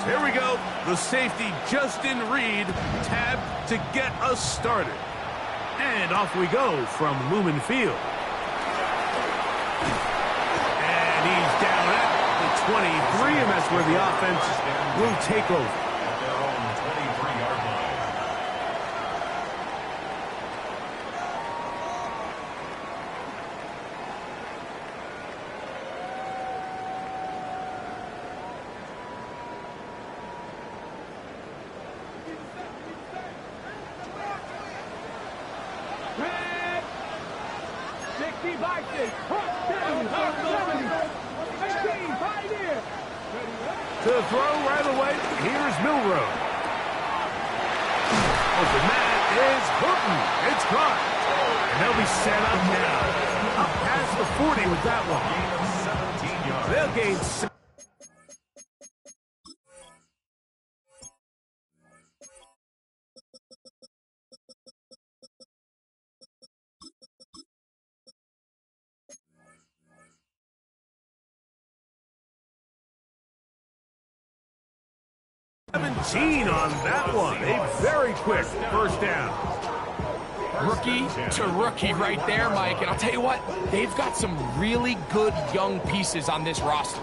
Here we go. The safety, Justin Reed, tabbed to get us started. And off we go from Lumen Field. And he's down at the 23, and that's where the offense will take over. At their own 23-yard line. To throw right away, here's Milroe. Open man is Horton. It's caught. And they'll be set up now. Up past the 40 with that one. Gain of 17 yards. They'll gain 7. On that one. A very quick first down. Rookie to rookie right there, Mike. And I'll tell you what, they've got some really good young pieces on this roster.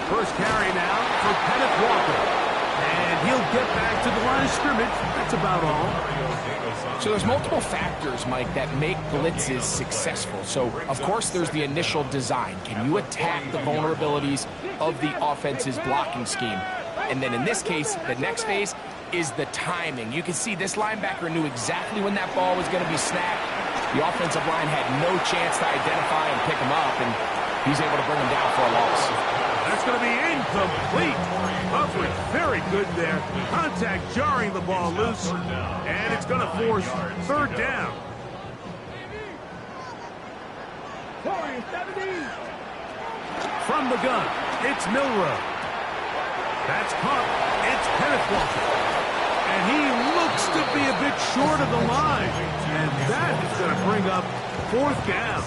First carry now for Kenneth Walker. And he'll get back to the line of scrimmage. That's about all. So there's multiple factors, Mike, that make blitzes successful. So, of course, there's the initial design. Can you attack the vulnerabilities of the offense's blocking scheme? And then in this case, the next phase is the timing. You can see this linebacker knew exactly when that ball was going to be snapped. The offensive line had no chance to identify and pick him up, and he's able to bring him down for a loss. That's going to be incomplete. Coverage very good there. Contact jarring the ball loose. And it's going to force third down. From the gun, it's Milroe. That's caught. It's Kenneth Walker. And he looks to be a bit short of the line. And that is going to bring up fourth down.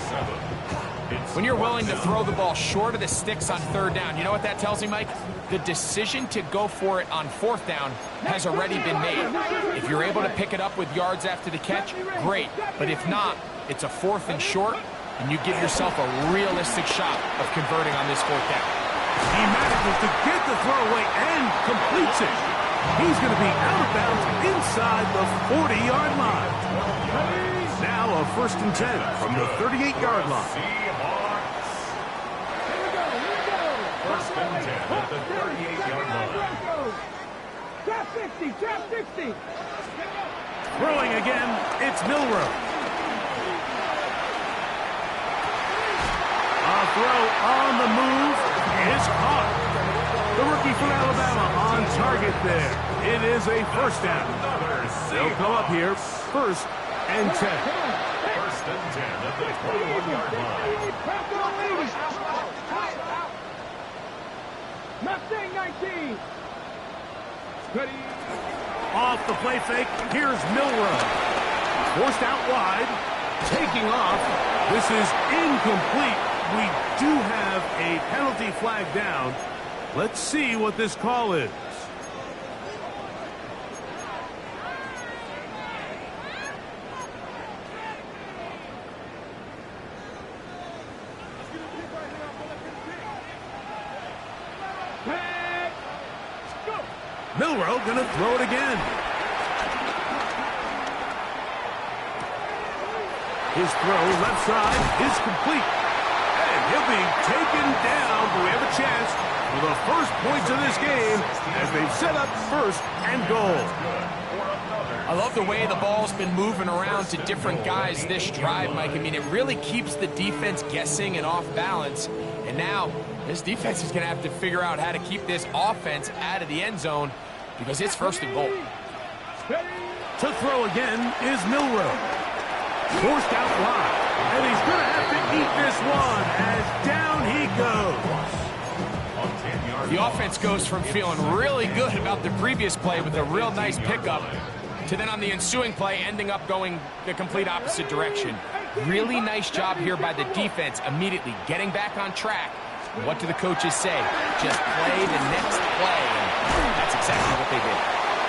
When you're willing to throw the ball short of the sticks on third down, you know what that tells me, Mike? The decision to go for it on fourth down has already been made. If you're able to pick it up with yards after the catch, great. But if not, it's a fourth and short, and you give yourself a realistic shot of converting on this fourth down. He manages to get the throw away and completes it. He's going to be out of bounds inside the 40-yard line. Now a 1st and 10 from the 38-yard line. First and 10 at the 38-yard line. Trap 60, trap 60. Throwing again, it's Milroe. A throw on the move is caught. The rookie from Alabama on target there. It is a first down. They'll come up here, 1st and 10. First and 10 at the 21-yard line. Mustang 19. Ready. Off the play fake, here's Milroe. Forced out wide, taking off. This is incomplete. We do have a penalty flag down. Let's see what this call is. Milroe going to throw it again. His throw left side is complete. And he'll be taken down, but we have a chance for the first points of this game as they've set up 1st and goal. I love the way the ball's been moving around to different guys this drive, Mike. I mean, it really keeps the defense guessing and off balance. And now this defense is going to have to figure out how to keep this offense out of the end zone because it's 1st and goal. To throw again is Milroe. Forced out wide. And he's going to have to eat this one as down he goes. The offense goes from feeling really good about the previous play with a real nice pickup to then on the ensuing play ending up going the complete opposite direction. Really nice job here by the defense, immediately getting back on track. What do the coaches say? Just play the next play. And that's exactly what they did.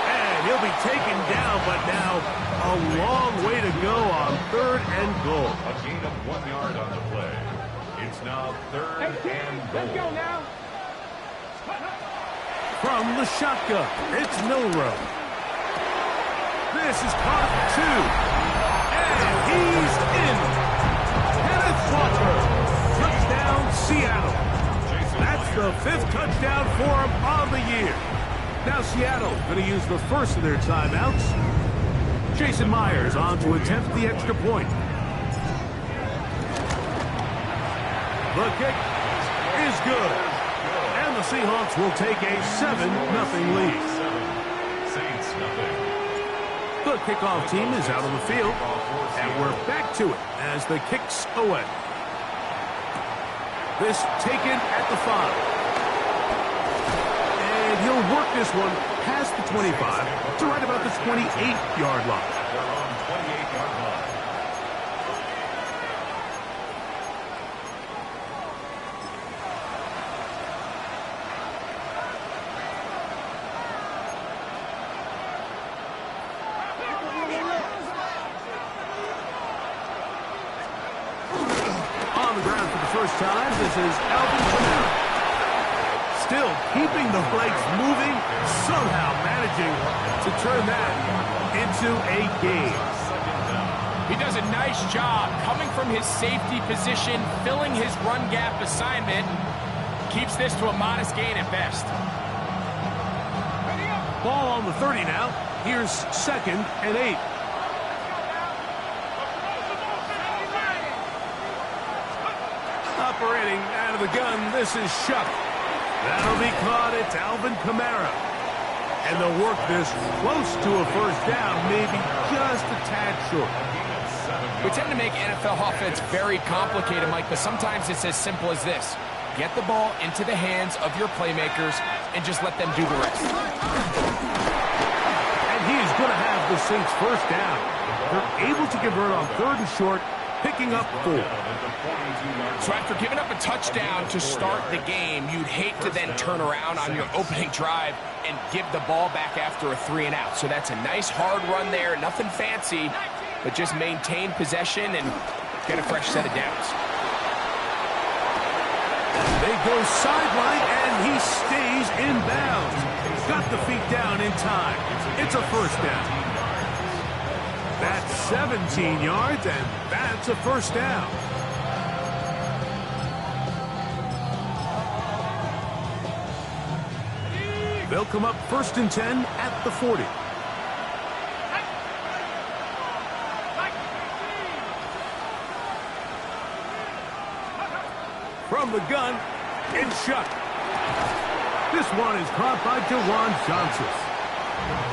And he'll be taken down, but now a long way to go on 3rd and goal. A gain of 1 yard on the play. It's now 3rd and goal. Let's go now. From the shotgun, it's Milroe. This is caught 2. And he's in. Kenneth Walker. Touchdown, Seattle. That's the 5th touchdown for him on the year. Now Seattle going to use the first of their timeouts. Jason Myers on to attempt the extra point. The kick is good. And the Seahawks will take a 7-0 lead. Saints nothing. The kickoff team is out on the field. And we're back to it as the kick's away. This taken at the 5. And he'll work this one past the 25 to right about the 28-yard line. They're on 28-yard line. On the ground for the first time, this is Alvin Kamara. Still keeping the legs moving, somehow managing to turn that into a gain. He does a nice job coming from his safety position, filling his run gap assignment. Keeps this to a modest gain at best. Ball on the 30 now. Here's 2nd and 8. Operating out of the gun, this is Shuck. That'll be caught. It's Alvin Kamara. And they'll work this close to a first down, maybe just a tad short. We tend to make NFL offense very complicated, Mike, but sometimes it's as simple as this. Get the ball into the hands of your playmakers and just let them do the rest. And he's going to have the Saints first down. They're able to convert on 3rd and short, picking up 4. So after giving up a touchdown to start the game, you'd hate to then turn around on your opening drive and give the ball back after a 3-and-out. So that's a nice hard run there, nothing fancy, but just maintain possession and get a fresh set of downs. They go sideline, and he stays in bounds. Got the feet down in time. It's a first down. That's 17 yards, and that's a first down. They'll come up 1st and 10 at the 40. From the gun, it's Shuck. This one is caught by Jawan Johnson.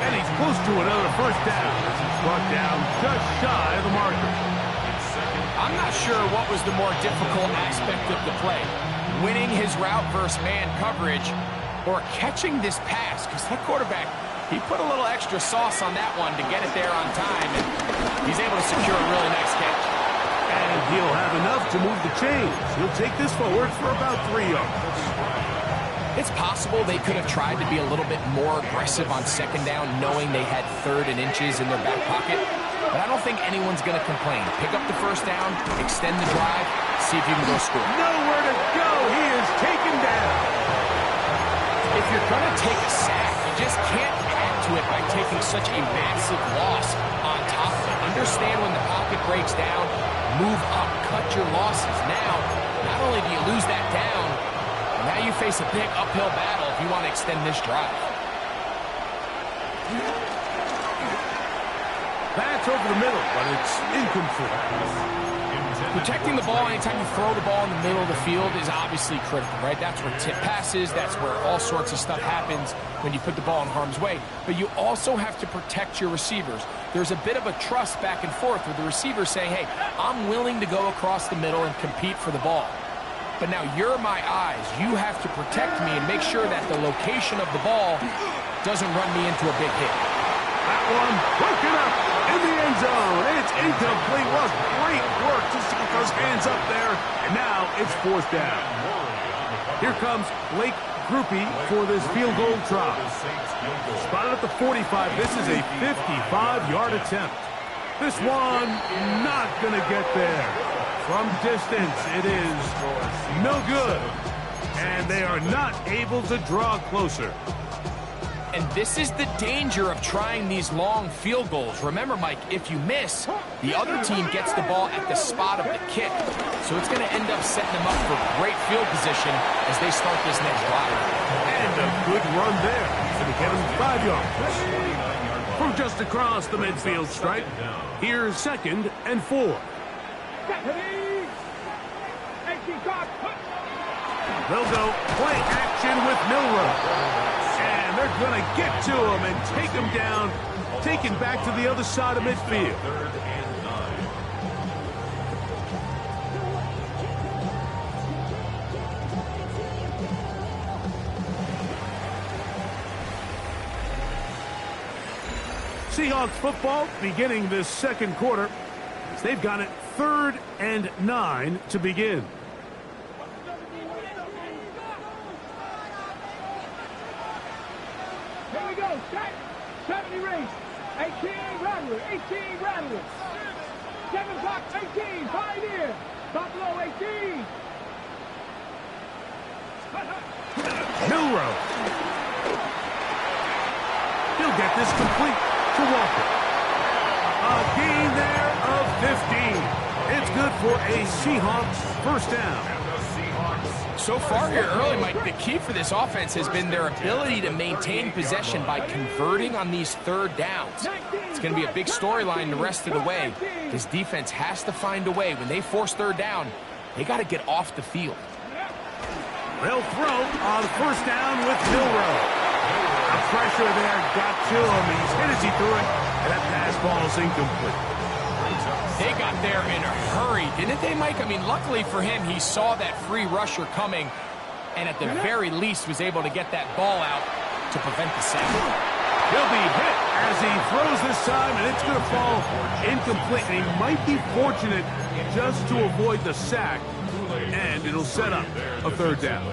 And he's close to another first down. This is brought down just shy of the marker. I'm not sure what was the more difficult aspect of the play. Winning his route versus man coverage or catching this pass, because that quarterback, he put a little extra sauce on that one to get it there on time, and he's able to secure a really nice catch. And he'll have enough to move the chains. He'll take this forward for about 3 yards. It's possible they could have tried to be a little bit more aggressive on 2nd down, knowing they had 3rd and inches in their back pocket. But I don't think anyone's going to complain. Pick up the first down, extend the drive, see if you can go score. Nowhere to go. He is taken down. If you're going to take a sack, you just can't add to it by taking such a massive loss on top of it. Understand when the pocket breaks down, move up, cut your losses. Now, not only do you lose that down, now you face a big uphill battle if you want to extend this drive. That's over the middle, but it's incomplete. Protecting the ball anytime you throw the ball in the middle of the field is obviously critical, right? That's where tip passes, that's where all sorts of stuff happens when you put the ball in harm's way. But you also have to protect your receivers. There's a bit of a trust back and forth with the receiver saying, hey, I'm willing to go across the middle and compete for the ball. But now you're my eyes. You have to protect me and make sure that the location of the ball doesn't run me into a big hit. That one broken up in the end end zone. It's incomplete. What great work to keep those hands up there. And now it's fourth down. Here comes Blake Grupe for this field goal try. Spotted at the 45. This is a 55-yard attempt. This one not going to get there. From distance, it is no good. And they are not able to draw closer. And this is the danger of trying these long field goals. Remember, Mike, if you miss, the other team gets the ball at the spot of the kick. So it's going to end up setting them up for great field position as they start this next drive. And a good run there. He's going to get him 5 yards. From just across the midfield stripe, here's 2nd and 4. They'll go play action with Milroe. And they're going to get to him and take him down, taken back to the other side of midfield. Seahawks football beginning this second quarter. They've got it 3rd and 9 to begin. Here we go. Set. 70 race. 18 Rattler. 18 Rattler. 7 o'clock. 18. 5 here. Buffalo 18. Milroe. He'll get this complete to Walker. A gain there of 15. It's good for a Seahawks first down. So far here early, Mike, the key for this offense has been their ability to maintain possession by converting on these third downs. It's going to be a big storyline the rest of the way. This defense has to find a way. When they force third down, they got to get off the field. They'll throw on first down with Milroe. The pressure there got to him. He's hit as he threw it, and that pass ball is incomplete. They got there in a hurry, didn't they, Mike? I mean, luckily for him, he saw that free rusher coming, and at the very least was able to get that ball out to prevent the sack. He'll be hit as he throws this time, and it's going to fall incomplete. And he might be fortunate just to avoid the sack, and it'll set up a third down.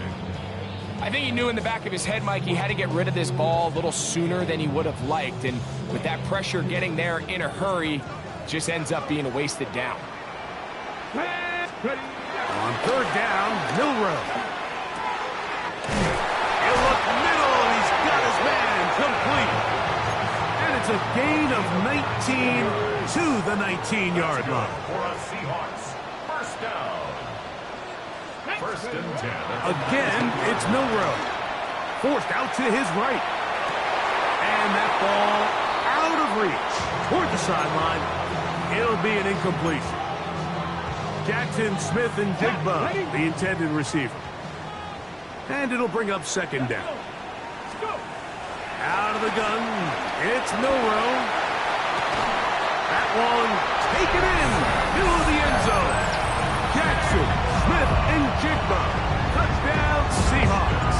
I think he knew in the back of his head, Mike, he had to get rid of this ball a little sooner than he would have liked, and with that pressure getting there in a hurry, just ends up being a wasted down. On third down, Milroe. He'll look middle, and he's got his man complete. And it's a gain of 19 to the 19-yard line. For a Seahawks first down. First and 10. Again, it's Milroe. Forced out to his right. And that ball out of reach toward the sideline. It'll be an incompletion. Jackson Smith and Jigba, the intended receiver. And it'll bring up second down. Out of the gun, it's Milroe. That one taken in, middle of the end zone. Jackson, Smith, and Jigba. Touchdown, Seahawks.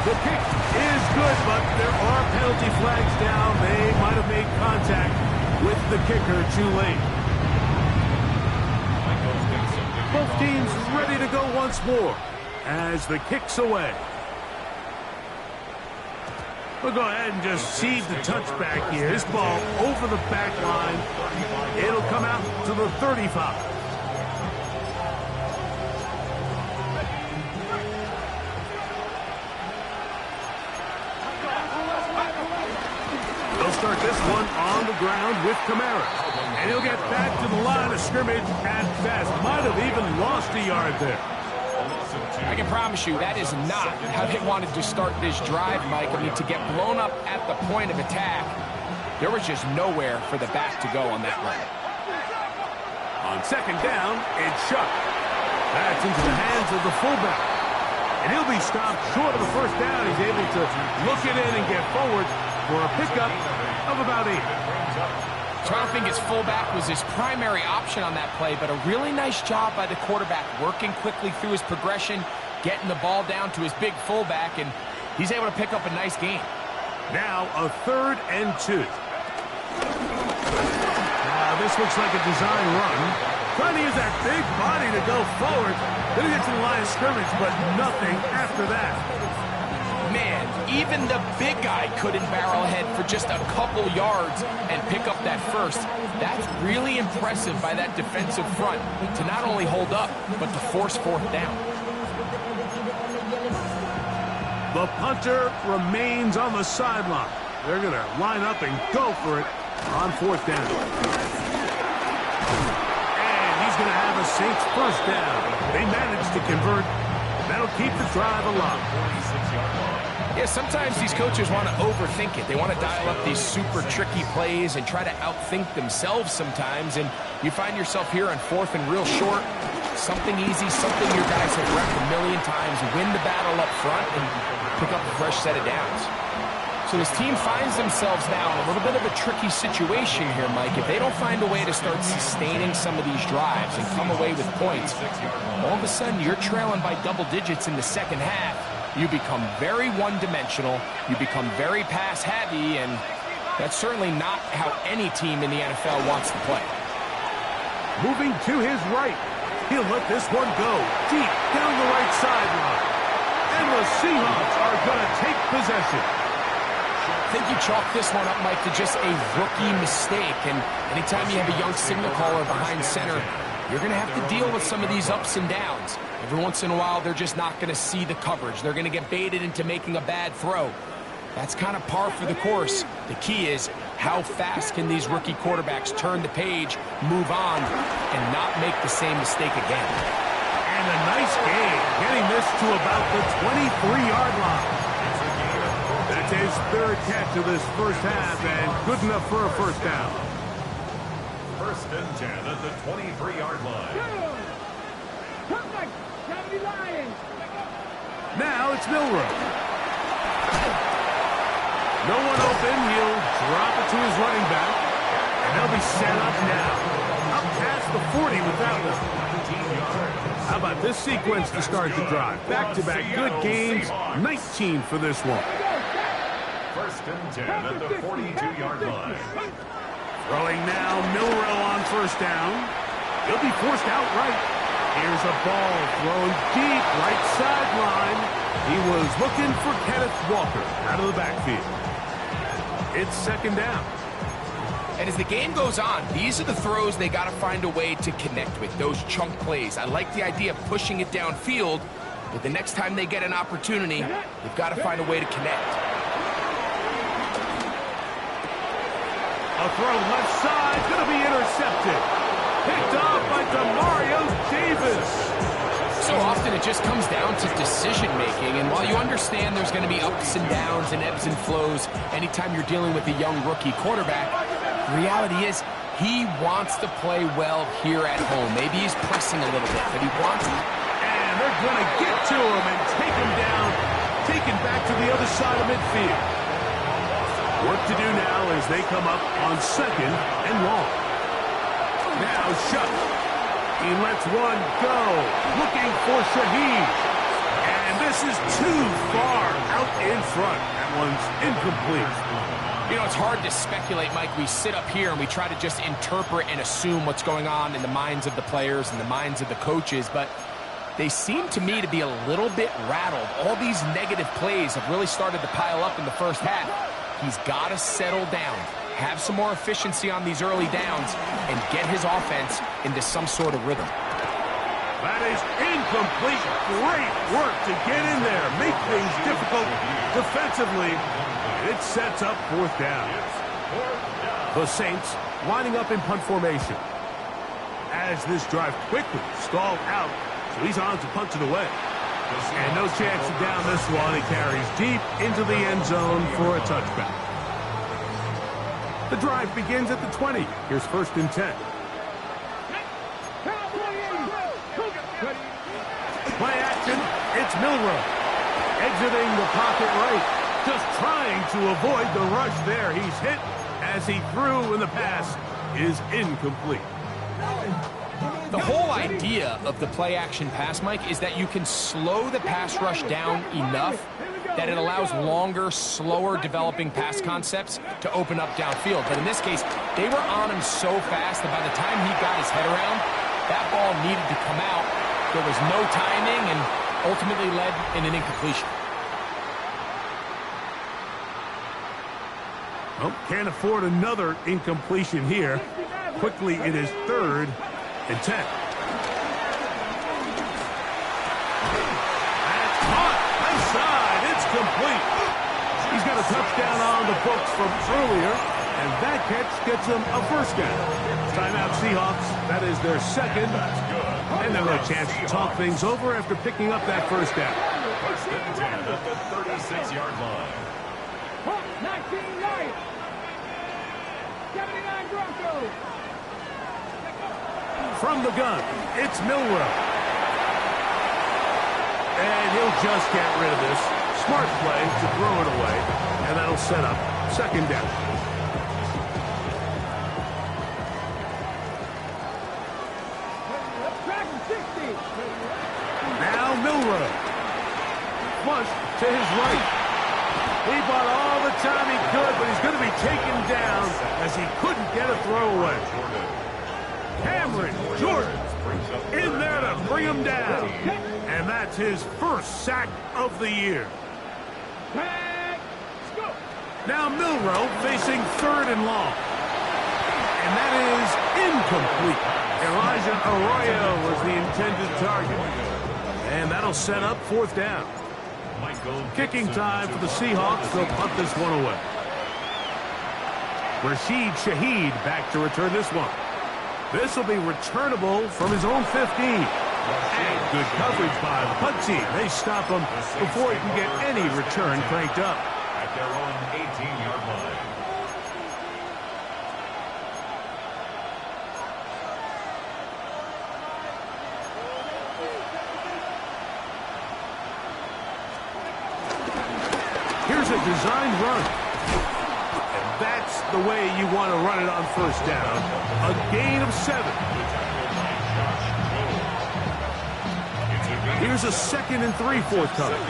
The kick is good, but there are penalty flags down. They might have made contact with the kicker too late. Both teams ready to go once more as the kick's away. We'll go ahead and just cede the touchback here. This ball over the back line. It'll come out to the 35. Start this one on the ground with Kamara. And he'll get back to the line of scrimmage at best. Might have even lost a yard there. I can promise you that is not how they wanted to start this drive, Mike. I mean, to get blown up at the point of attack, there was just nowhere for the back to go on that run. On second down, it's Shuck. That's into the hands of the fullback. And he'll be stopped short of the first down. He's able to look it in and get forward for a pickup of about 8. So I don't think his fullback was his primary option on that play, but a really nice job by the quarterback working quickly through his progression, getting the ball down to his big fullback, and he's able to pick up a nice gain. Now a 3rd and 2. This looks like a design run. Trying to use that big body to go forward. Then he gets to the line of scrimmage, but nothing after that. Man, even the big guy couldn't barrel ahead for just a couple yards and pick up that first. That's really impressive by that defensive front to not only hold up, but to force fourth down. The punter remains on the sideline. They're going to line up and go for it on fourth down. And he's going to have a Saints first down. They managed to convert. That'll keep the drive alive. Yeah, sometimes these coaches want to overthink it. They want to dial up these super tricky plays and try to outthink themselves sometimes. And you find yourself here on fourth and real short. Something easy, something your guys have repped a million times. Win the battle up front and pick up a fresh set of downs. So this team finds themselves now in a little bit of a tricky situation here, Mike. If they don't find a way to start sustaining some of these drives and come away with points, all of a sudden you're trailing by double digits in the second half. You become very one-dimensional, you become very pass-heavy, and that's certainly not how any team in the NFL wants to play. Moving to his right. He'll let this one go deep down the right sideline. And the Seahawks are going to take possession. I think you chalk this one up, Mike, to just a rookie mistake. And anytime you have a young signal caller behind center, you're going to have to deal with some of these ups and downs. Every once in a while, they're just not going to see the coverage. They're going to get baited into making a bad throw. That's kind of par for the course. The key is how fast can these rookie quarterbacks turn the page, move on, and not make the same mistake again. And a nice gain, getting this to about the 23-yard line. That's his third catch of this first half, and good enough for a first down. First and 10 at the 23-yard line. Now it's Milroe. No one open. He'll drop it to his running back. And they'll be set up now. Up past the 40 with that one. How about this sequence to start the drive? Back-to-back good games. 19 for this one. First and 10 at the 42-yard line. Throwing now, Milroe on first down. He'll be forced out right. Here's a ball thrown deep right sideline. He was looking for Kenneth Walker out of the backfield. It's second down. And as the game goes on, these are the throws they got to find a way to connect with, those chunk plays. I like the idea of pushing it downfield, but the next time they get an opportunity, they've got to find a way to connect. A throw left side, going to be intercepted. Picked off by Demario Davis. So often it just comes down to decision-making, and while you understand there's going to be ups and downs and ebbs and flows anytime you're dealing with a young rookie quarterback, the reality is he wants to play well here at home. Maybe he's pressing a little bit, but he wants it. And they're going to get to him and take him down, take him back to the other side of midfield. Work to do now as they come up on second and long. Now Shuck. He lets one go, looking for Shaheed. And this is too far out in front. That one's incomplete. You know, it's hard to speculate, Mike. We sit up here and we try to just interpret and assume what's going on in the minds of the players and the minds of the coaches, but they seem to me to be a little bit rattled. All these negative plays have really started to pile up in the first half. He's got to settle down, have some more efficiency on these early downs, and get his offense into some sort of rhythm. That is incomplete. Great work to get in there, make things difficult defensively. It sets up fourth down. The Saints lining up in punt formation. As this drive quickly stalled out, so he's on to punt it away. And no chance to down this one. He carries deep into the end zone for a touchback. The drive begins at the 20. Here's first and 10. Play action. It's Milroe. Exiting the pocket right. Just trying to avoid the rush there. He's hit as he threw, and the pass is incomplete. The whole idea of the play-action pass, Mike, is that you can slow the pass rush down enough that it allows longer, slower developing pass concepts to open up downfield. But in this case, they were on him so fast that by the time he got his head around, that ball needed to come out. There was no timing and ultimately led in an incompletion. Well, can't afford another incompletion here. Quickly, it is 3rd and 10. That's caught. Nice side. It's complete. He's got a touchdown on the books from earlier, and that catch gets him a first down. Timeout Seahawks. That is their second. And they'll have a chance to talk things over after picking up that first down. 1st and 10 at the 36-yard line. 19 Lions. 79 Broncos. From the gun, it's Milroe. And he'll just get rid of this. Smart play to throw it away. And that'll set up 2nd down. Now Milroe. Flush to his right. He bought all the time he could, but he's going to be taken down as he couldn't get a throwaway. Cameron Jordan in there to bring him down. And that's his first sack of the year. Now Milroe facing 3rd and long. And that is incomplete. Elijah Arroyo was the intended target. And that'll set up 4th down. Kicking time for the Seahawks. They'll punt this one away. Rashid Shaheed back to return this one. This will be returnable from his own 15. And good coverage by the punt team. They stop him before he can get any return cranked up. At their own 18-yard line. Here's a designed run. And that's the way you want to run it on 1st down. A gain of 7. Here's a 2nd and 3 forthcoming.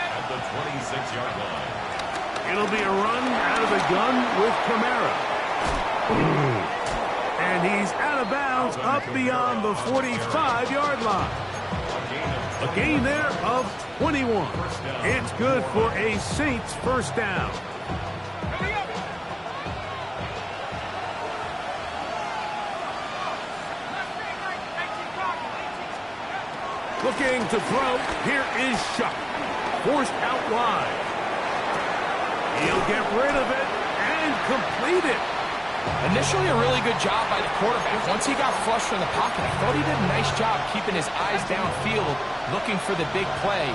At the 26-yard line. It'll be a run out of the gun with Kamara. And he's out of bounds up beyond the 45-yard line. A gain there of 21. It's good for a Saints first down. Looking to throw. Here is Shuck. Forced out wide. He'll get rid of it and complete it. Initially, a really good job by the quarterback. Once he got flush from the pocket, I thought he did a nice job keeping his eyes downfield, looking for the big play.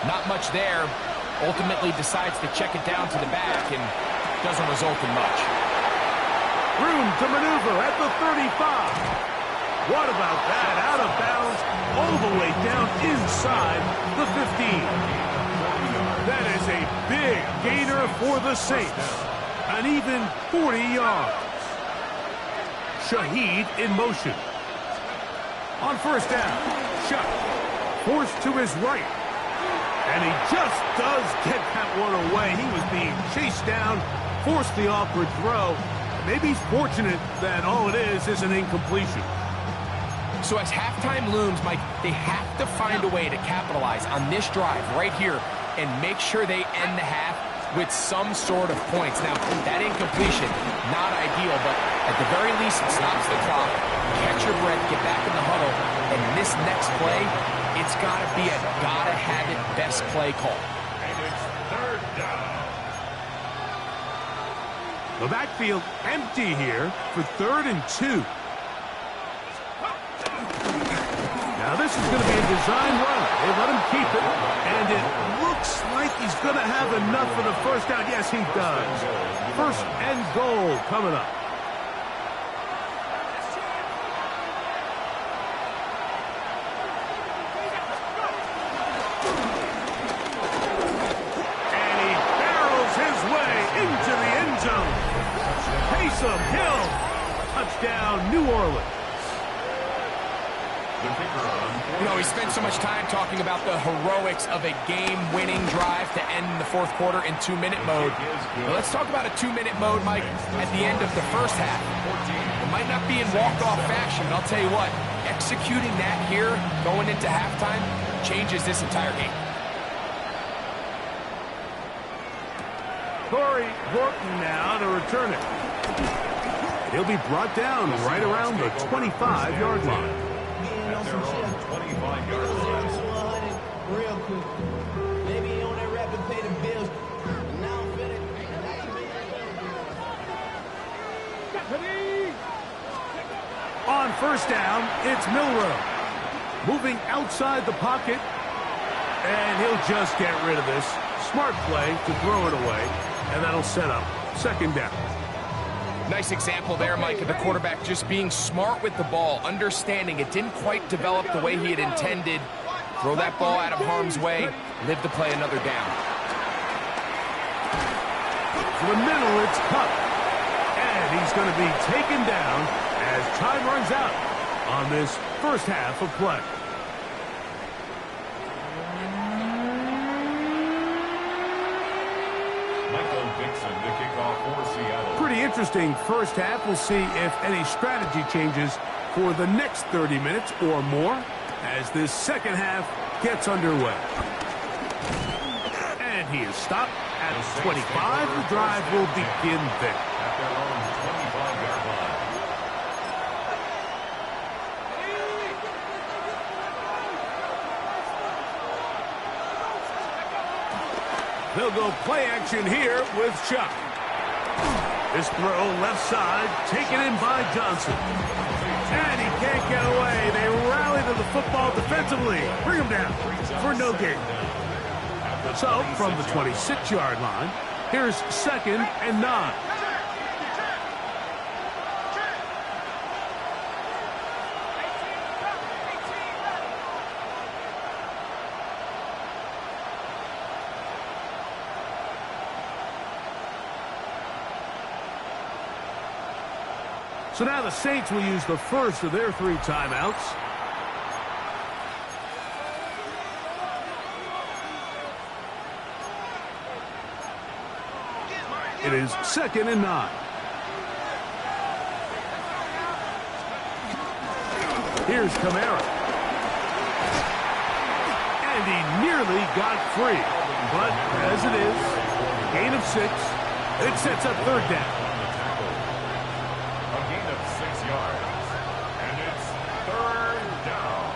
Not much there. Ultimately decides to check it down to the back and doesn't result in much. Room to maneuver at the 35. What about that? Out of bounds all the way down inside the 15. That is a big gainer for the Saints. An even 40 yards. Shaheed in motion. On 1st down, Shuck forced to his right. And he just does get that one away. He was being chased down, forced the awkward throw. Maybe he's fortunate that all it is an incompletion. So as halftime looms, Mike, they have to find a way to capitalize on this drive right here and make sure they end the half with some sort of points. Now, that incompletion, not ideal, but at the very least, it stops the clock. Catch your breath, get back in the huddle, and this next play, it's got to be a gotta-have-it best play call. And it's 3rd down. The backfield empty here for 3rd and 2. Now this is going to be a design run. They let him keep it, and it looks like he's going to have enough for the first down. Yes, he does. 1st and goal coming up. And he barrels his way into the end zone. Taysom Hill. Touchdown, New Orleans. You know, he spent so much time talking about the heroics of a game-winning drive to end the fourth quarter in 2-minute mode. Well, let's talk about a 2-minute mode, Mike, at the end of the first half. It might not be in walk-off fashion, but I'll tell you what, executing that here, going into halftime, changes this entire game. Corey Horton now to return it. He'll be brought down right around the 25-yard line. At their own 25-yard line. Real quick. Maybe on that rapid pay the bills. Now I'm finished. On first down, it's Milroe. Moving outside the pocket. And he'll just get rid of this. Smart play to throw it away. And that'll set up second down. Nice example there, Mike, of the quarterback just being smart with the ball, understanding it didn't quite develop the way he had intended. Throw that ball out of harm's way, live to play another down. To the middle, it's Kupp. And he's going to be taken down as time runs out on this first half of play. The kickoff for Seattle. Pretty interesting first half. We'll see if any strategy changes for the next 30 minutes or more as this second half gets underway. And he is stopped at 25. The drive will begin there. At their own 25-yard line. They'll go play action here with Chuck. This throw left side, taken in by Johnson. And he can't get away. They rally to the football defensively. Bring him down for no gain. So, from the 26-yard line, here's 2nd and 9. So now the Saints will use the first of their 3 timeouts. It is 2nd and 9. Here's Kamara. And he nearly got free. But as it is, gain of 6. It sets up 3rd down. A gain of 6 yards. And it's 3rd down.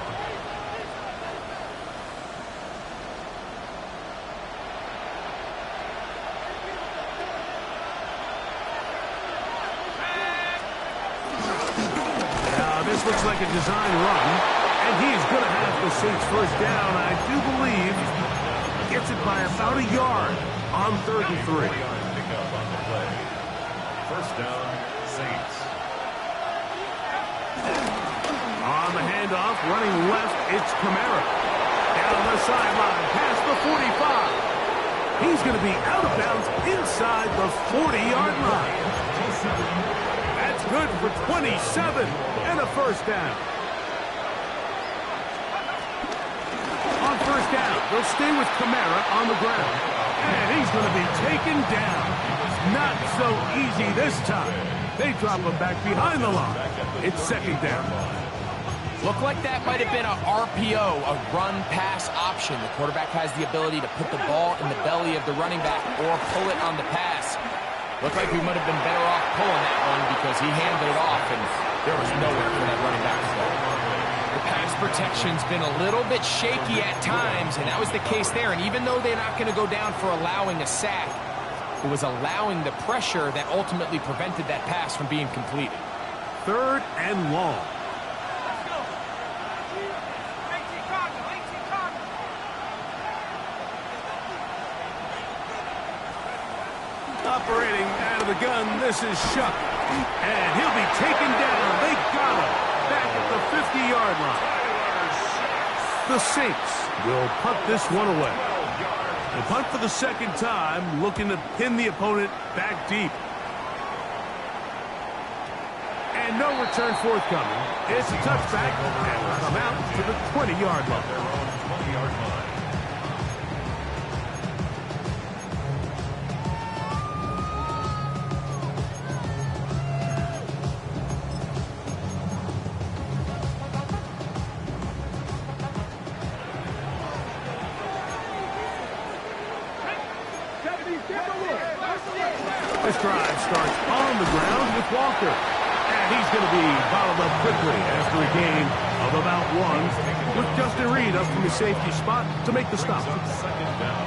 Now this looks like a design run. And he's going to have the Saints first down. I do believe gets it by about a yard on 3rd and 3. Pick up on the play. First down, Saints. On the handoff, running left, it's Kamara. Down the sideline, past the 45. He's going to be out of bounds inside the 40-yard line. That's good for 27 and a first down. On first down, they'll stay with Kamara on the ground. And he's going to be taken down. Not so easy this time. They drop him back behind the line. It's 2nd down. Looked like that might have been a RPO, a run-pass option. The quarterback has the ability to put the ball in the belly of the running back or pull it on the pass. Looked like we might have been better off pulling that one because he handed it off and there was nowhere for that running back to go. The pass protection's been a little bit shaky at times, and that was the case there. And even though they're not going to go down for allowing a sack, it was allowing the pressure that ultimately prevented that pass from being completed. 3rd and long. Operating out of the gun, this is Shuck. And he'll be taken down. They got him back at the 50-yard line. The Saints will punt this one away. The punt for the 2nd time, looking to pin the opponent back deep. And no return forthcoming. It's a touchback, and will come out to the 20-yard line. Their own 20-yard line. This drive starts on the ground with Walker. And he's going to be bottled up quickly after a gain of about 1, with Justin Reed up from his safety spot to make the stop. Second down.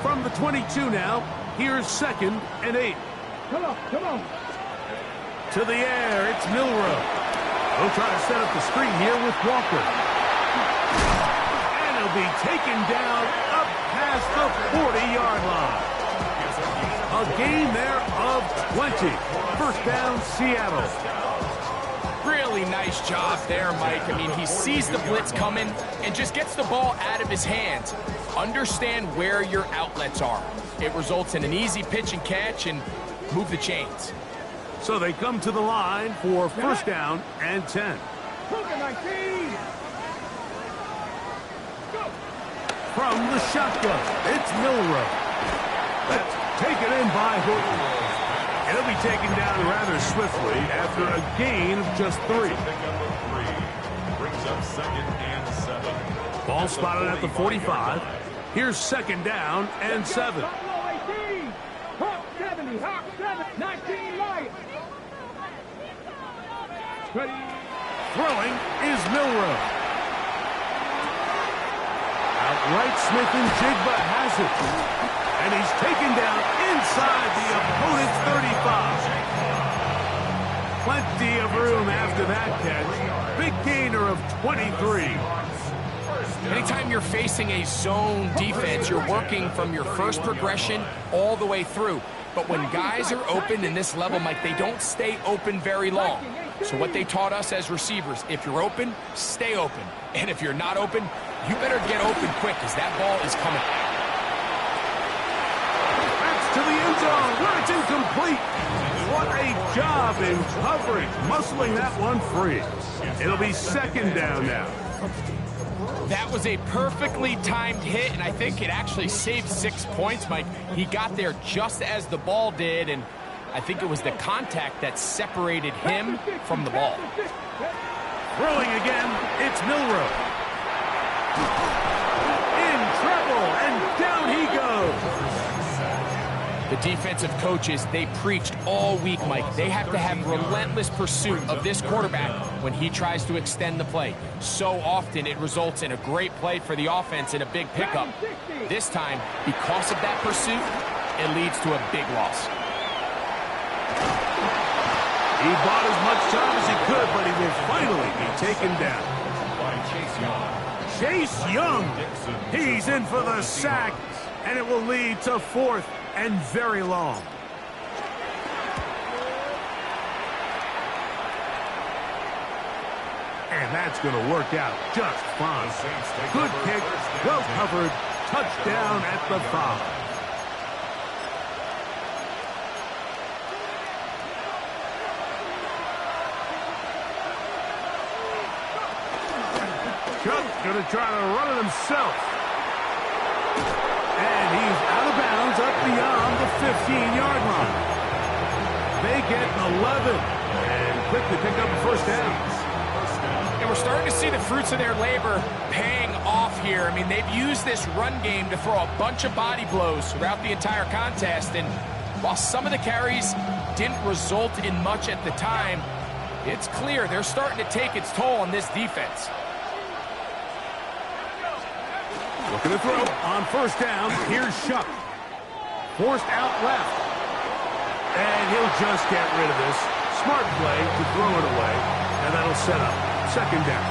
From the 22 now, here's 2nd and 8. Come on, come on. To the air, it's Milroe. He'll try to set up the screen here with Walker. And he'll be taken down up past the 40-yard line. A gain there of 20. First down, Seattle. Really nice job there, Mike. I mean, he sees the blitz coming and just gets the ball out of his hands. Understand where your outlets are. It results in an easy pitch and catch and move the chains. So they come to the line for first down and 10. From the shotgun, it's Milroe. That's taken in by Horton. He'll be taken down rather swiftly after a gain of just 3. Pick up of 3. Brings up 2nd and 7. Ball spotted at the 45. Here's 2nd down and 7. Hawk 70, Hawk 70, 19 Lions. Throwing is Milroe. Outright Smith and Jigba has it. And he's taken down inside the opponent's 35. Plenty of room after that catch. Big gainer of 23. Anytime you're facing a zone defense, you're working from your first progression all the way through. But when guys are open in this level, Mike, they don't stay open very long. So what they taught us as receivers, if you're open, stay open. And if you're not open, you better get open quick because that ball is coming. To the end zone, where it's incomplete. What a job in coverage, muscling that one free. It'll be 2nd down now. That was a perfectly timed hit, and I think it actually saved 6 points, Mike. He got there just as the ball did, and I think it was the contact that separated him from the ball. Throwing again, it's Milroe. In trouble, and down he goes. The defensive coaches, they preached all week, Mike. They have to have relentless pursuit of this quarterback when he tries to extend the play. So often it results in a great play for the offense and a big pickup. This time, because of that pursuit, it leads to a big loss. He bought as much time as he could, but he will finally be taken down. By Chase Young. Chase Young, he's in for the sack, and it will lead to 4th and very long. And that's going to work out just fine. Good kick, well covered, touchdown at the 5. Chuck's going to try to run it himself. And he's out of bounds up beyond the 15-yard line. They get 11 and quickly pick up the first down. And we're starting to see the fruits of their labor paying off here. I mean, they've used this run game to throw a bunch of body blows throughout the entire contest. And while some of the carries didn't result in much at the time, it's clear they're starting to take its toll on this defense. Looking to throw on first down. Here's Shuck. Forced out left. And he'll just get rid of this. Smart play to throw it away. And that'll set up 2nd down.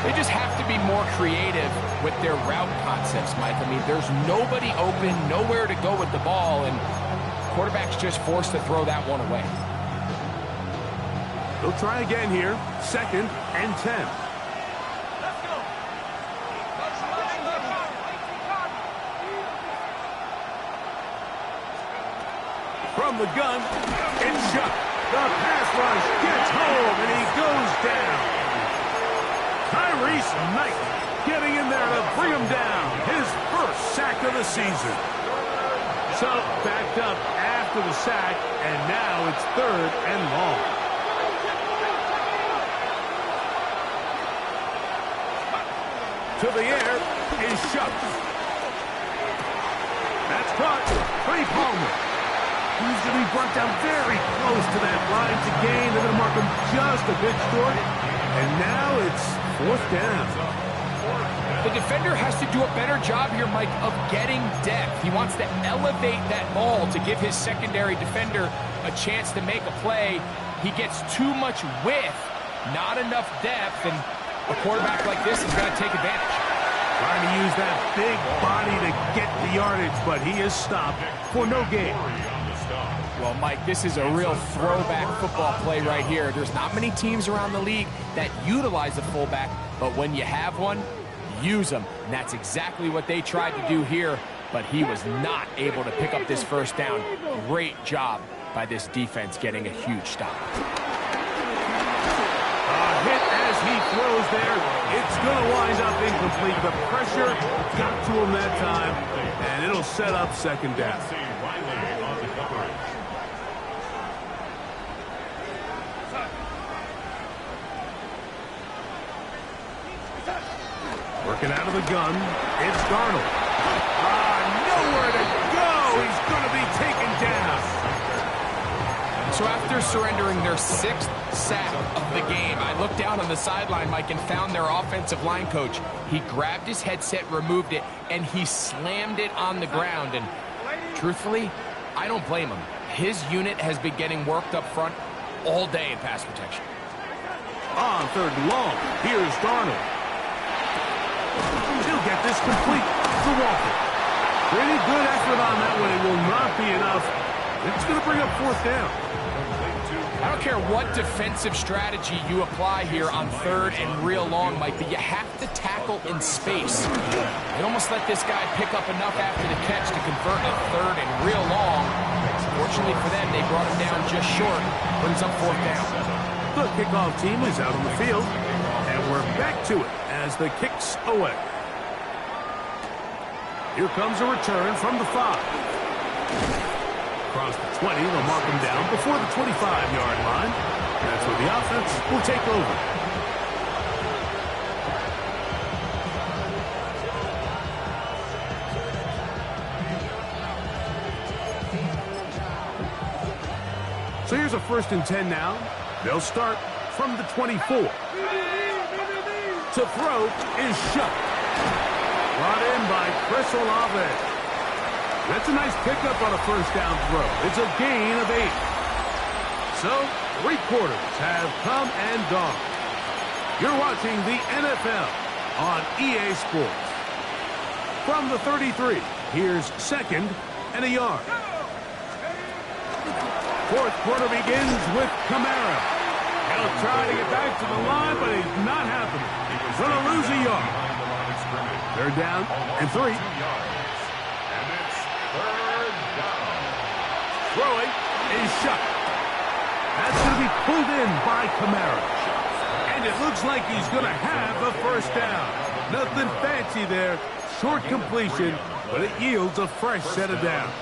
They just have to be more creative with their route concepts, Mike. I mean, there's nobody open, nowhere to go with the ball, and quarterback's just forced to throw that one away. They'll try again here. 2nd and 10. From the gun, it's Shuck. The pass rush gets home, and he goes down. Tyrese Knight getting in there to bring him down. His first sack of the season. So, backed up after the sack, and now it's 3rd and long. To the air is Shuck. That's caught. Trey Palmer. He's going to be brought down very close to that line to gain. They're going to mark him just a bit short. And now it's 4th down. The defender has to do a better job here, Mike, of getting depth. He wants to elevate that ball to give his secondary defender a chance to make a play. He gets too much width, not enough depth, and a quarterback like this is going to take advantage. Trying to use that big body to get the yardage, but he is stopped for no gain. Well, Mike, this is a real throwback football play right here. There's not many teams around the league that utilize a fullback, but when you have one, use them. And that's exactly what they tried to do here, but he was not able to pick up this first down. Great job by this defense getting a huge stop. Hit as he throws there. It's going to wind up incomplete. The pressure got to him that time, and it'll set up 2nd down. Working out of the gun, it's Darnold. Nowhere to go. He's going to be taken down. So after surrendering their 6th sack of the game, I looked down on the sideline, Mike, and found their offensive line coach. He grabbed his headset, removed it, and he slammed it on the ground. And truthfully, I don't blame him. His unit has been getting worked up front all day in pass protection. On 3rd and long, here's Darnold. He'll get this complete to Walker. Pretty good effort on that one. It will not be enough. It's going to bring up 4th down. I don't care what defensive strategy you apply here on 3rd and real long, Mike, but you have to tackle in space. They almost let this guy pick up enough after the catch to convert a 3rd and real long. Fortunately for them, they brought him down just short. Brings up 4th down. The kickoff team is out on the field, and we're back to it as the kick's away. Here comes a return from the 5. Across the 20, they'll mark him down before the 25-yard line. That's where the offense will take over. So here's a 1st and 10 now. They'll start from the 24. To throw is Shuck. Brought in by Chris Olave. That's a nice pickup on a 1st down throw. It's a gain of 8. So, 3 quarters have come and gone. You're watching the NFL on EA Sports. From the 33, here's 2nd and a yard. 4th quarter begins with Kamara. He'll try to get back to the line, but he's not happening. He's going to lose a yard. 3rd down and 3. Throwing is Shuck. That's going to be pulled in by Kamara. And it looks like he's going to have a 1st down. Nothing fancy there. Short completion, but it yields a fresh set of downs.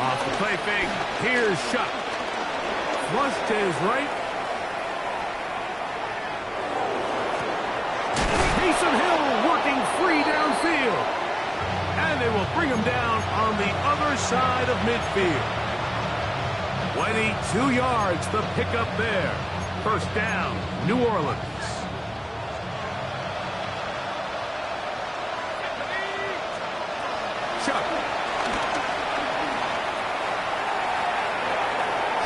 Off the play fake, here's Shuck. Flush to his right. Taysom Hill working free downfield. And they will bring him down on the other side of midfield. 22 yards, the pickup there. 1st down, New Orleans. Chuck.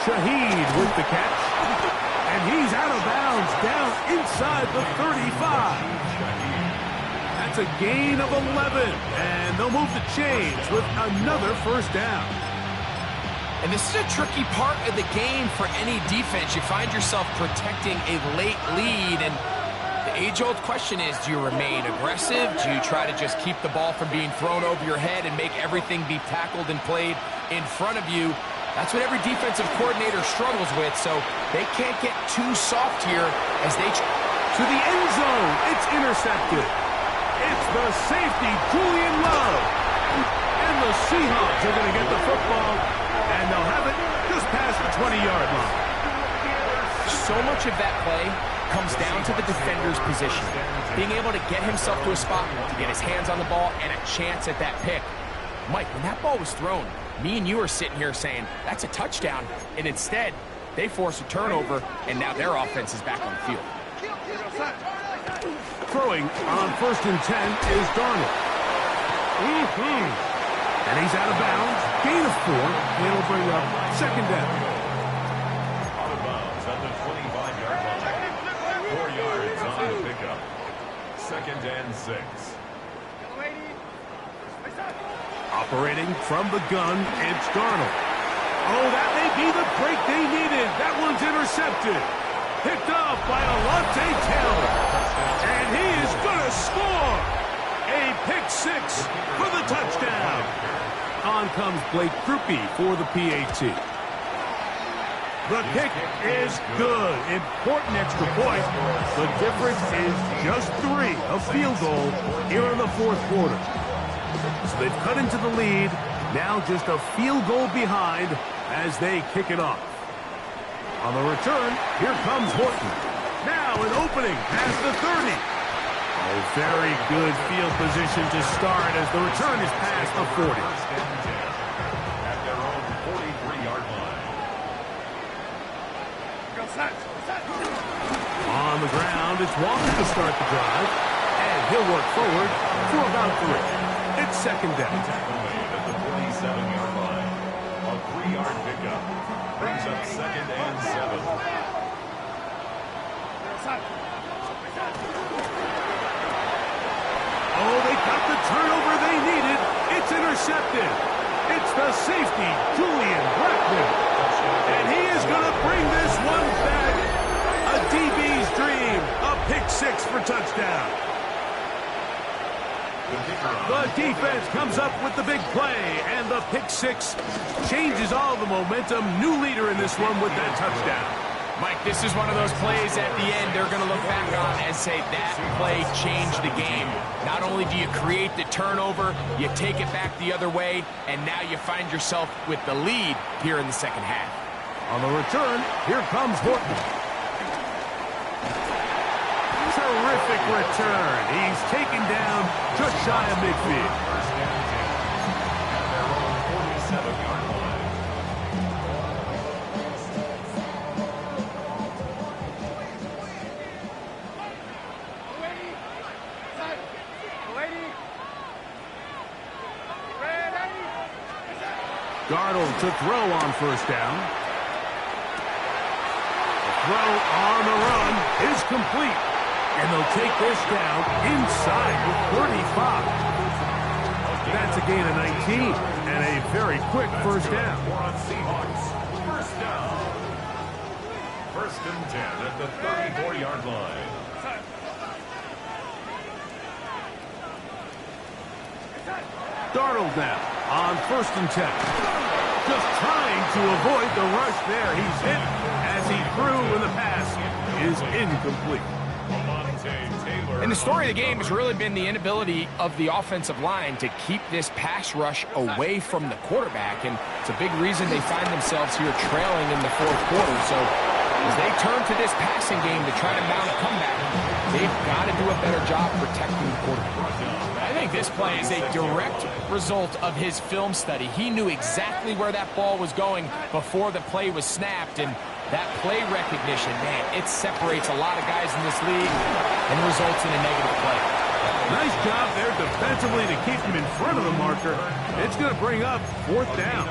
Shaheed with the catch. And he's out of bounds, down inside the 35. That's a gain of 11, and they'll move the chains with another 1st down. And this is a tricky part of the game for any defense. You find yourself protecting a late lead, and age-old question is, do you remain aggressive? Do you try to just keep the ball from being thrown over your head and make everything be tackled and played in front of you? That's what every defensive coordinator struggles with, so they can't get too soft here as they... To the end zone, it's intercepted. It's the safety, Julian Love. And the Seahawks are going to get the football, and they'll have it just past the 20-yard line. So much of that play comes down to the defender's position, being able to get himself to a spot, to get his hands on the ball, and a chance at that pick. Mike, when that ball was thrown, me and you are sitting here saying, that's a touchdown, and instead, they force a turnover, and now their offense is back on the field. Throwing on 1st and 10 is Darnold. And he's out of bounds. Gain of 4. It'll bring up 2nd down. Out of bounds at the 25-yard line. 4 yards on the pickup. 2nd and 6. Operating from the gun, it's Darnold. Oh, that may be the break they needed. That one's intercepted. Picked off by Alontae Taylor. And he is going to score. A pick 6 for the touchdown. On comes Blake Krupe for the PAT. The kick is good. Important extra point. The difference is just 3, a field goal here in the 4th quarter. So they've cut into the lead. Now just a field goal behind as they kick it off. On the return, here comes Horton. Now an opening past the 30. A very good field position to start as the return is past the 40. At their own 43-yard line. On the ground, it's Walker to start the drive. And he'll work forward for about 3. It's 2nd down. Tackle made at the 47-yard line. A 3-yard pickup. Brings up 2nd and 7. Oh, they got the turnover they needed. It's intercepted. It's the safety, Julian Blackmon. And he is going to bring this one back. A DB's dream. A pick 6 for touchdown. The defense comes up with the big play, and the pick 6 changes all the momentum. New leader in this one with that touchdown. Mike, this is one of those plays at the end they're going to look back on and say that play changed the game. Not only do you create the turnover, you take it back the other way, and now you find yourself with the lead here in the 2nd half. On the return, here comes Horton. Terrific return. He's taken down just shy of midfield. 1st and 10. At their own 47-yard line. Darnold to throw on 1st down. The throw on the run is complete. And they'll take this down inside the 35. That's a gain of 19 and a very quick 1st down. On Seahawks. 1st down. 1st and 10 at the 34-yard line. Darnold now on 1st and 10. Just trying to avoid the rush there. He's hit as he threw, and the pass is incomplete. And the story of the game has really been the inability of the offensive line to keep this pass rush away from the quarterback, and it's a big reason they find themselves here trailing in the 4th quarter. So as they turn to this passing game to try to mount a comeback, they've got to do a better job protecting the quarterback. I think this play is a direct result of his film study. He knew exactly where that ball was going before the play was snapped, and that play recognition, man, it separates a lot of guys in this league and results in a negative play. Nice job there defensively to keep him in front of the marker. It's going to bring up 4th down.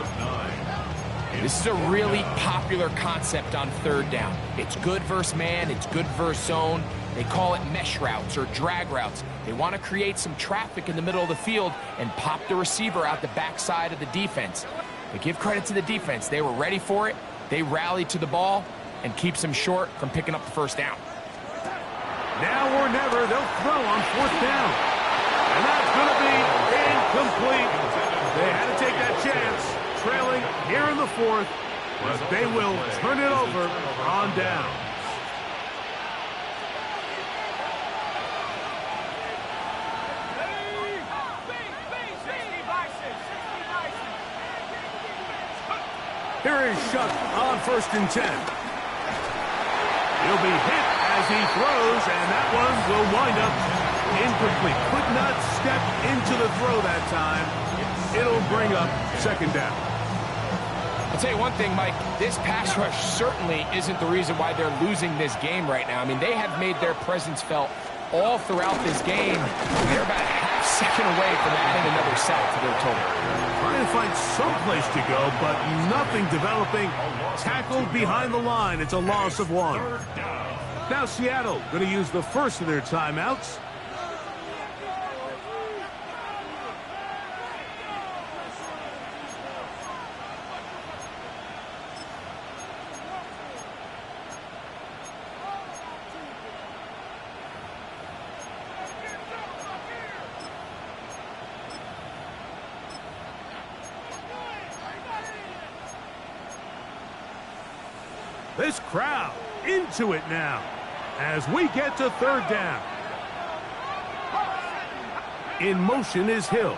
This is a really popular concept on 3rd down. It's good versus man, it's good versus zone. They call it mesh routes or drag routes. They want to create some traffic in the middle of the field and pop the receiver out the backside of the defense. But give credit to the defense. They were ready for it. They rallied to the ball and keeps them short from picking up the 1st down. Now or never, they'll throw on 4th down. And that's going to be incomplete. They had to take that chance, trailing here in the 4th, but they will turn it over on down. Here is Shuck on 1st and 10. He'll be hit as he throws, and that one will wind up incomplete. Could not step into the throw that time. It'll bring up 2nd down. I'll tell you one thing, Mike, this pass rush certainly isn't the reason why they're losing this game right now. I mean, they have made their presence felt all throughout this game. They're about a half second away from adding another sack to their total. Trying to find some place to go, but nothing developing. Tackled behind the line. It's a loss of 1. Now Seattle going to use the first of their timeouts. This crowd into it now as we get to 3rd down. In motion is Hill.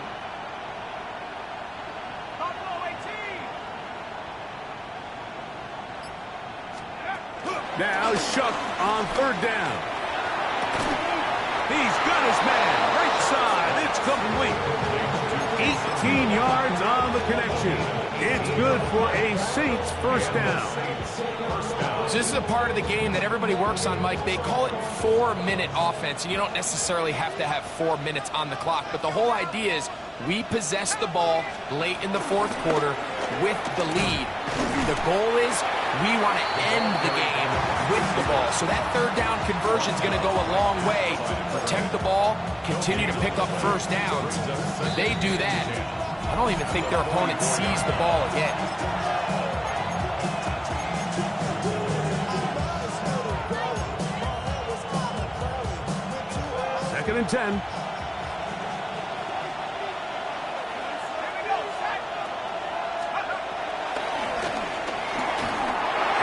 Now Shuck on 3rd down. He's got his man. Right side. It's complete. 18 yards on the connection. It's good for a Saints 1st down. So this is a part of the game that everybody works on, Mike. They call it 4-minute offense, and you don't necessarily have to have 4 minutes on the clock. But the whole idea is we possess the ball late in the 4th quarter with the lead. The goal is we want to end the game with the ball. So that 3rd down conversion is going to go a long way. Protect the ball, continue to pick up 1st downs. If they do that, I don't even think their opponent sees the ball again. Second and 10.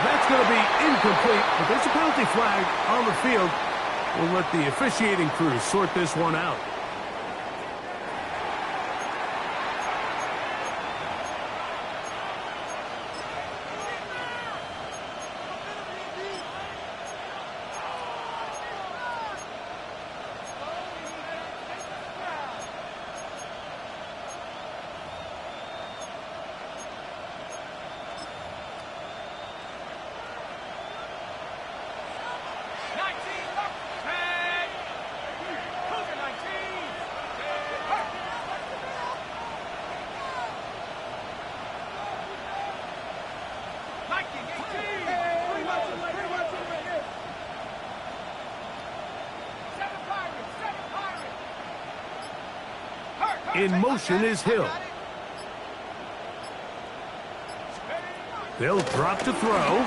That's going to be incomplete, but there's a penalty flag on the field. We'll let the officiating crew sort this one out. In motion is Hill. They'll drop to throw.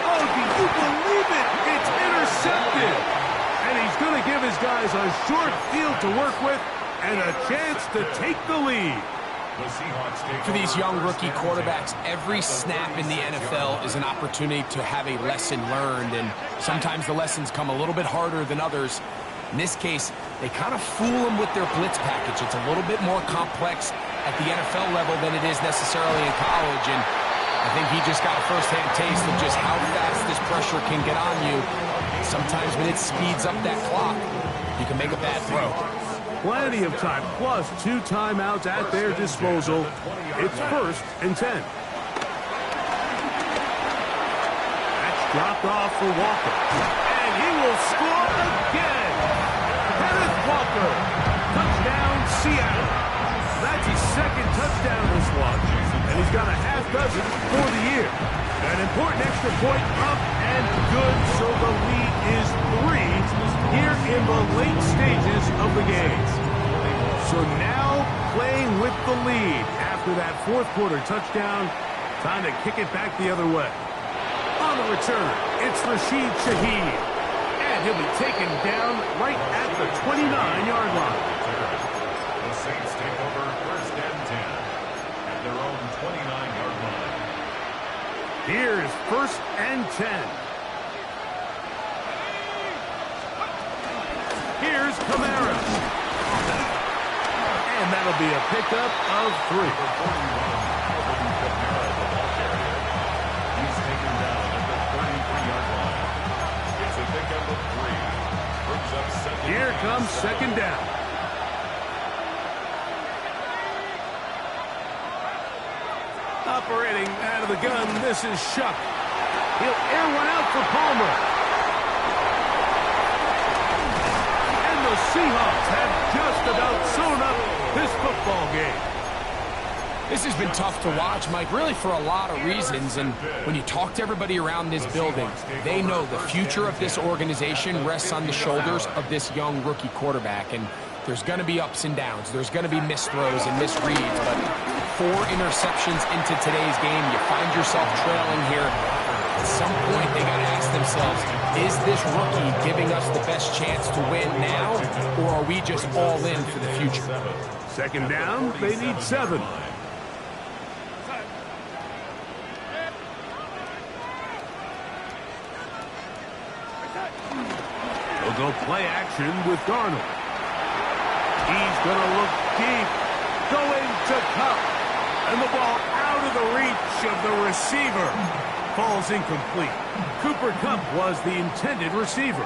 Oh, do you believe it? It's intercepted. And he's going to give his guys a short field to work with and a chance to take the lead. For these young rookie quarterbacks, every snap in the NFL is an opportunity to have a lesson learned, and sometimes the lessons come a little bit harder than others. In this case, they kind of fool them with their blitz package. It's a little bit more complex at the NFL level than it is necessarily in college, and I think he just got a first-hand taste of just how fast this pressure can get on you. Sometimes when it speeds up that clock, you can make a bad throw. Plenty of time, plus 2 timeouts at their disposal. It's 1st and 10. That's dropped off for Walker. And he will score again. Kenneth Walker. Touchdown, Seattle. That's his 2nd touchdown this watch. And he's got a half dozen for the year. An important extra point up and good, so the lead is 3 here in the late stages of the game. So now playing with the lead after that 4th quarter touchdown. Time to kick it back the other way. On the return, it's Rashid Shaheed. And he'll be taken down right at the 29-yard line. The Saints take over first and 10 at their own 29-yard line. Here's first and 10. Here's Kamara. And that'll be a pickup of 3. He's taken down at the 33-yard line. It's a pickup of 3. Brings up second. Here comes second down. Operating out of the gun, this is Shuck. He'll air one out for Palmer. And the Seahawks have just about sewn up this football game. This has been tough to watch, Mike, really for a lot of reasons. And when you talk to everybody around this building, they know the future of this organization rests on the shoulders of this young rookie quarterback. And there's going to be ups and downs. There's going to be missed throws and misreads. But 4 interceptions into today's game, you find yourself trailing here. At some point, they got to ask themselves, is this rookie giving us the best chance to win now, or are we just all in for the future? Second down, they need 7. They'll go play action with Darnold. He's going to look deep, going to Kupp. And the ball out of the reach of the receiver. Falls incomplete. Cooper Kupp was the intended receiver.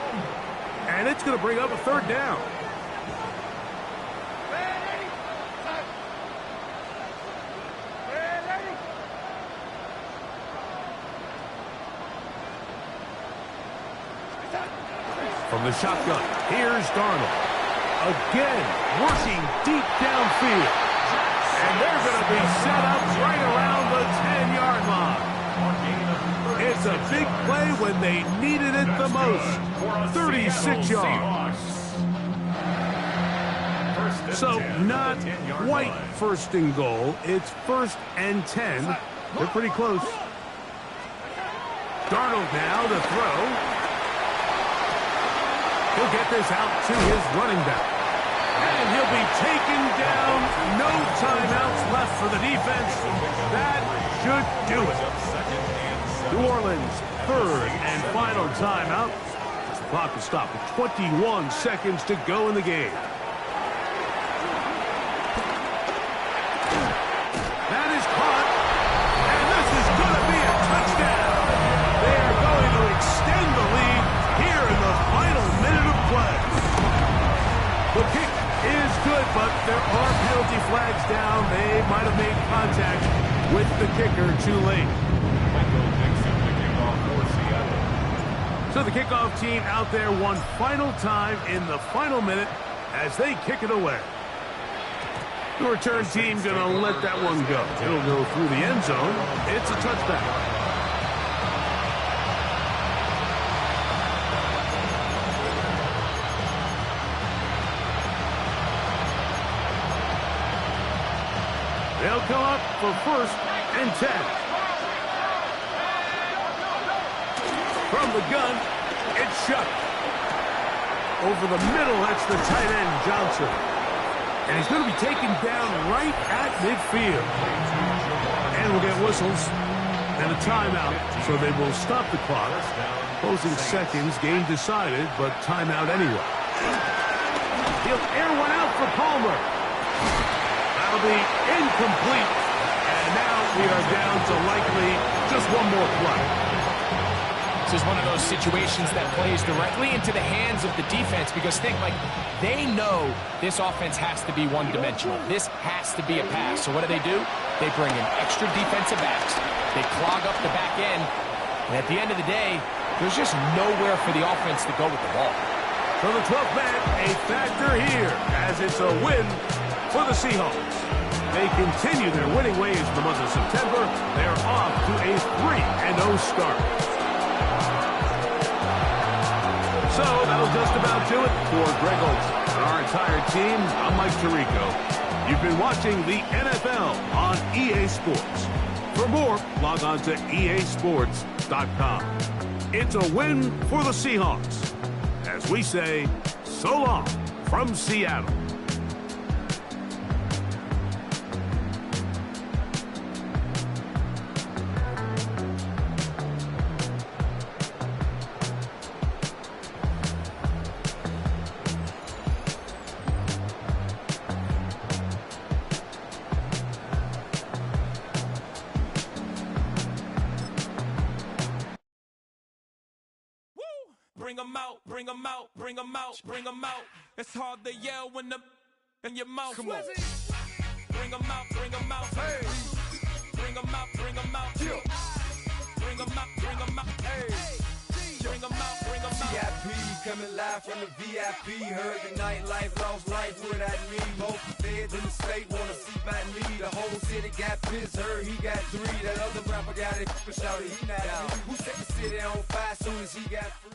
And it's going to bring up a third down. From the shotgun, here's Darnold. Again, working deep downfield. And they're going to be set up right around the 10-yard line. It's a big play when they needed it the most. 36 yards. So not quite first and goal. It's first and 10. They're pretty close. Darnold now to throw. He'll get this out to his running back. And he'll be taken down. No timeouts left for the defense. That should do it. New Orleans, third and final timeout. The clock will stop with 21 seconds to go in the game. That is caught. And this is going to be a touchdown. They are going to extend the lead here in the final minute of play. The kick is good, but there are penalty flags down. They might have made contact with the kicker too late. So the kickoff team out there one final time in the final minute as they kick it away. The return team going to let that one go. It'll go through the end zone. It's a touchback. They'll come up for first and 10. From the gun, it's Shuck. Over the middle, that's the tight end, Johnson. And he's going to be taken down right at midfield. And we'll get whistles and a timeout, so they will stop the clock. Closing seconds, game decided, but timeout anyway. He'll air one out for Palmer. That'll be incomplete. And now we are down to likely just one more play. This is one of those situations that plays directly into the hands of the defense because think, like, they know this offense has to be one-dimensional. This has to be a pass. So what do? They bring in extra defensive backs. They clog up the back end. And at the end of the day, there's just nowhere for the offense to go with the ball. So the 12th man, a factor here as it's a win for the Seahawks. They continue their winning ways in the month of September. They're off to a 3-0 start. So that'll just about do it for Greg Olsen and our entire team. I'm Mike Tirico. You've been watching the NFL on EA Sports. For more, log on to easports.com. It's a win for the Seahawks as we say so long from Seattle. Bring 'em out, bring 'em out, bring 'em out, bring 'em out. It's hard to yell when the in your mouth. Come on. Bring 'em out, bring 'em out. Hey. Bring 'em out, bring 'em out. Yeah. Bring 'em out, bring 'em out. Hey. Bring 'em out, bring 'em out. VIP coming live from the VIP. Heard the nightlife, lost life without me. Both feds in the state wanna see by me. The whole city got pissed, heard he got 3. That other rapper got it, but shouted he not out. Who set the city on fire soon as he got free?